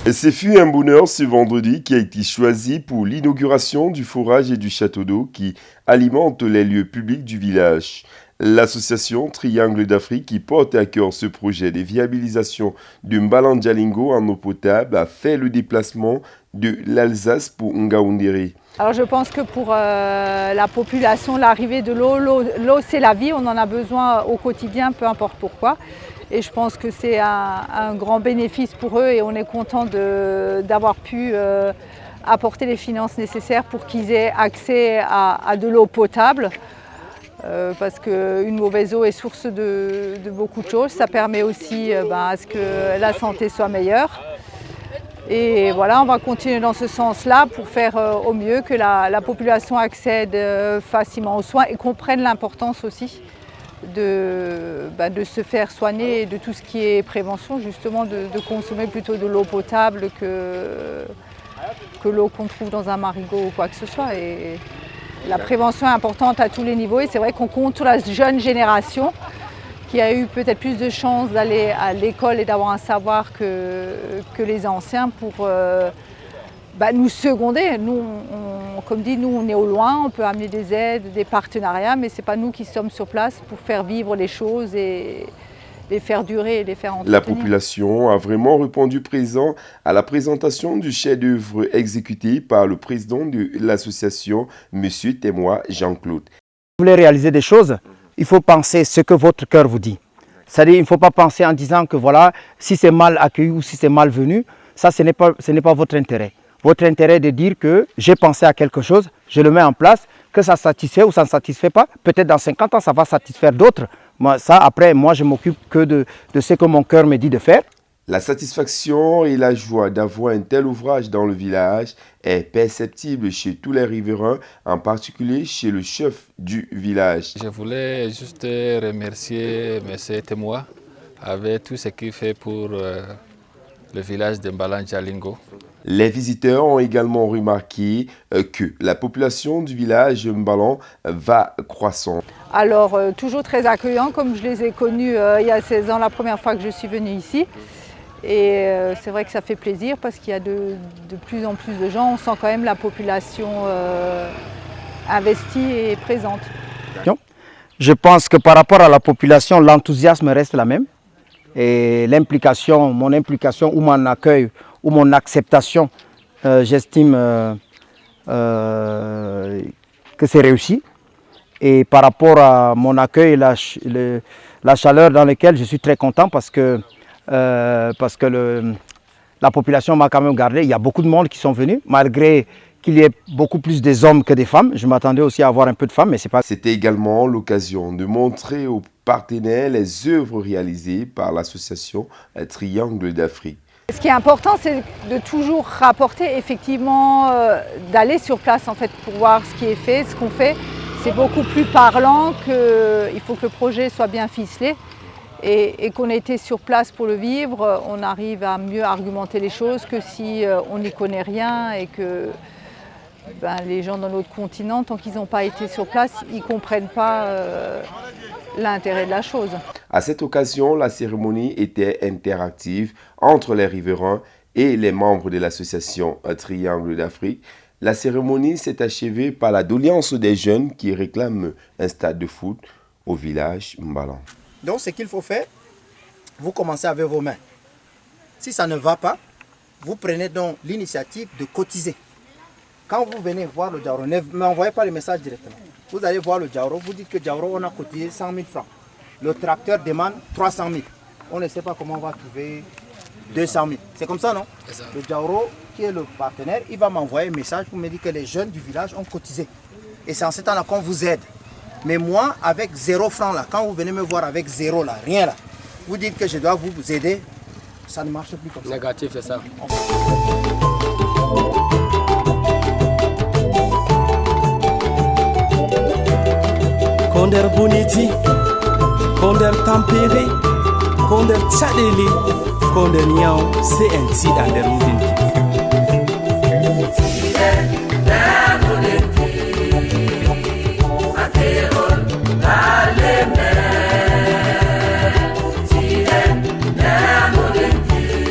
Et ce fut un bonheur ce vendredi qui a été choisi pour l'inauguration du forage et du château d'eau qui alimente les lieux publics du village. L'association Triangle d'Afrique qui porte à cœur ce projet de viabilisation de Mbalan-Jalingo en eau potable a fait le déplacement de l'Alsace pour Ngaoundéré. Alors je pense que pour la population, l'arrivée de l'eau c'est la vie, on en a besoin au quotidien, peu importe pourquoi. Et je pense que c'est un grand bénéfice pour eux et on est content d'avoir pu apporter les finances nécessaires pour qu'ils aient accès à de l'eau potable. Parce qu'une mauvaise eau est source de beaucoup de choses. Ça permet aussi à ce que la santé soit meilleure. Et voilà, on va continuer dans ce sens-là pour faire au mieux que la population accède facilement aux soins et comprenne l'importance aussi de se faire soigner et de tout ce qui est prévention, justement de consommer plutôt de l'eau potable que l'eau qu'on trouve dans un marigot ou quoi que ce soit. Et la prévention est importante à tous les niveaux et c'est vrai qu'on compte sur la jeune génération qui a eu peut-être plus de chances d'aller à l'école et d'avoir un savoir que les anciens pour nous seconder. Nous, comme dit, nous on est au loin, on peut amener des aides, des partenariats, mais ce n'est pas nous qui sommes sur place pour faire vivre les choses et les faire durer et les faire entretenir. La population a vraiment répondu présent à la présentation du chef-d'œuvre exécuté par le président de l'association, M. Témoin Jean-Claude. Vous voulez réaliser des choses, il faut penser ce que votre cœur vous dit. C'est-à-dire, il ne faut pas penser en disant que voilà, si c'est mal accueilli ou si c'est mal venu, ça ce n'est pas votre intérêt. Votre intérêt est de dire que j'ai pensé à quelque chose, je le mets en place, que ça satisfait ou ça ne satisfait pas. Peut-être dans 50 ans, ça va satisfaire d'autres. Ça, après, moi, je m'occupe que de ce que mon cœur me dit de faire. La satisfaction et la joie d'avoir un tel ouvrage dans le village est perceptible chez tous les riverains, en particulier chez le chef du village. Je voulais juste remercier M. Témoin avec tout ce qu'il fait pour le village de Mbalan-Jalingo. Les visiteurs ont également remarqué que la population du village Mbalan va croissant. Alors, toujours très accueillant, comme je les ai connus il y a 16 ans, la première fois que je suis venue ici. Et c'est vrai que ça fait plaisir parce qu'il y a de plus en plus de gens. On sent quand même la population investie et présente. Je pense que par rapport à la population, l'enthousiasme reste la même. Et l'implication, mon implication ou mon accueil ou mon acceptation, j'estime que c'est réussi. Et par rapport à mon accueil, la chaleur dans laquelle je suis très content parce que la population m'a quand même gardé. Il y a beaucoup de monde qui sont venus, malgré qu'il y ait beaucoup plus des hommes que des femmes. Je m'attendais aussi à avoir un peu de femmes, mais c'est pas... C'était également l'occasion de montrer aux partenaires les œuvres réalisées par l'association Triangle d'Afrique. Ce qui est important, c'est de toujours rapporter, effectivement, d'aller sur place en fait, pour voir ce qui est fait, ce qu'on fait. C'est beaucoup plus parlant qu'il faut que le projet soit bien ficelé et qu'on ait été sur place pour le vivre, on arrive à mieux argumenter les choses que si on n'y connaît rien et que les gens dans l'autre continent, tant qu'ils n'ont pas été sur place, ils ne comprennent pas l'intérêt de la chose. À cette occasion, la cérémonie était interactive entre les riverains et les membres de l'association Triangle d'Afrique. La cérémonie s'est achevée par la doléance des jeunes qui réclament un stade de foot au village Mbalan. Donc ce qu'il faut faire, vous commencez avec vos mains. Si ça ne va pas, vous prenez donc l'initiative de cotiser. Quand vous venez voir le Diaoro, ne m'envoyez pas le message directement. Vous allez voir le Diaoro, vous dites que Diaoro, on a cotisé 100 000 francs. Le tracteur demande 300 000. On ne sait pas comment on va trouver 200 000. C'est comme ça, non? Le Diaoro, qui est le partenaire, il va m'envoyer un message pour me dire que les jeunes du village ont cotisé. Et c'est en ce temps-là qu'on vous aide. Mais moi, avec 0 francs là, quand vous venez me voir avec 0 là, rien là, vous dites que je dois vous aider, ça ne marche plus comme ça. Négatif, c'est ça. Konder Boniti, Konder Tampere, Konder Tchadeli, Konder Niao, CNC dans les